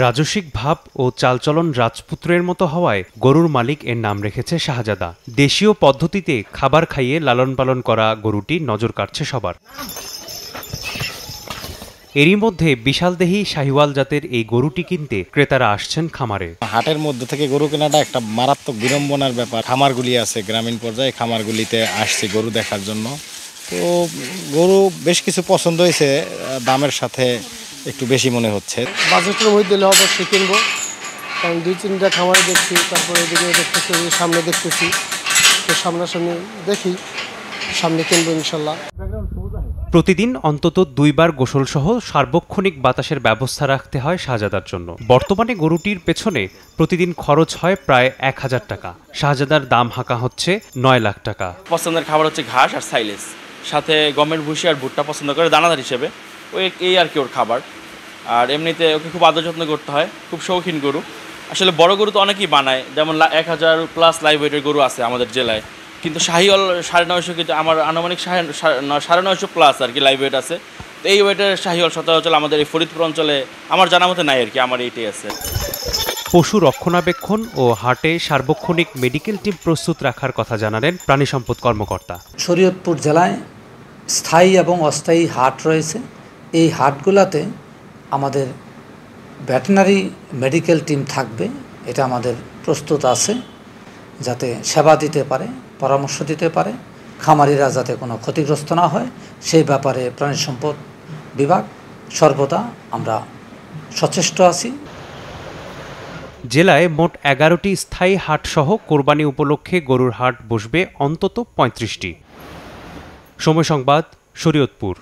রাজসিক ভাব ও চালচলন রাজপুত্রের মতো হওয়ায় গরুর মালিক এর নাম রেখেছে শাহজাদা। দেশীয় পদ্ধতিতে খাবার খাইয়ে লালন পালন করা গরুটি নজর কাটছে সবার। এরই মধ্যে বিশালদেহী শাহিওয়াল জাতের এই গরুটি কিনতে ক্রেতারা আসছেন খামারে। হাটের মধ্যে থেকে গরু কেনাটা একটা মারাত্মক বিড়ম্বনার ব্যাপার। খামারগুলি আছে গ্রামীণ পর্যায়ে, খামারগুলিতে আসছে গরু দেখার জন্য। তো গরু বেশ কিছু পছন্দ হয়েছে, দামের সাথে একটু বেশি মনে হচ্ছে। বাজেটের মধ্যে দিলে অবশ্যই কিনবো, কারণ 2-3টা খামারে দেখছি, তারপরে এদিকে দেখতেছি, সামনে দেখতেছি, তো সামনাসামনি দেখি, সামনে কিনবো ইনশাল্লাহ। প্রতিদিন অন্তত 2 বার গোসল সহ সার্বক্ষণিক বাতাসের ব্যবস্থা রাখতে হয় শাহজাদার জন্য। বর্তমানে গরুটির পেছনে প্রতিদিন খরচ হয় প্রায় 1000 টাকা। শাহজাদার দাম হাঁকা হচ্ছে 9 লাখ টাকা। পছন্দের খাবার হচ্ছে ঘাস আর সাইলেজ, সাথে গমের ভুসি আর ভুট্টা পছন্দ করে দানাদার হিসেবে, ওই এই আর কি ওর খাবার। আর এমনিতে ওকে খুব আদর যত্ন করতে হয়, খুব শৌখিন গরু। আসলে বড় গরু তো অনেকেই বানায়, যেমন 1000+ লাইভ ওয়েটের গরু আছে আমাদের জেলায়, কিন্তু শাহিওয়াল 950, কিন্তু আমার আনুমানিক 950+ আর কি লাইভ ওয়েট আছে। তো এই ওয়েটের শাহিওয়াল সচরাচর আমাদের এই ফরিদপুর অঞ্চলে আমার জানা মতে নাই আর কি, আমার এইটাই আছে। পশু রক্ষণাবেক্ষণ ও হাটে সার্বক্ষণিক মেডিকেল টিম প্রস্তুত রাখার কথা জানালেন প্রাণী সম্পদ কর্মকর্তা। শরীয়তপুর জেলায় স্থায়ী এবং অস্থায়ী হাট রয়েছে। এই হাটগুলোতে আমাদের ভেটেরিনারি মেডিকেল টিম থাকবে, এটা আমাদের প্রস্তুত আছে, যাতে সেবা দিতে পারে, পরামর্শ দিতে পারে, খামারিরা যাতে কোনো ক্ষতিগ্রস্ত না হয় সেই ব্যাপারে প্রাণী সম্পদ বিভাগ সর্বদা আমরা সচেষ্ট আছি। জেলায় মোট 11টি স্থায়ী হাট সহ কোরবানি উপলক্ষে গরুর হাট বসবে অন্তত 35টি। সময় সংবাদ, শরীয়তপুর।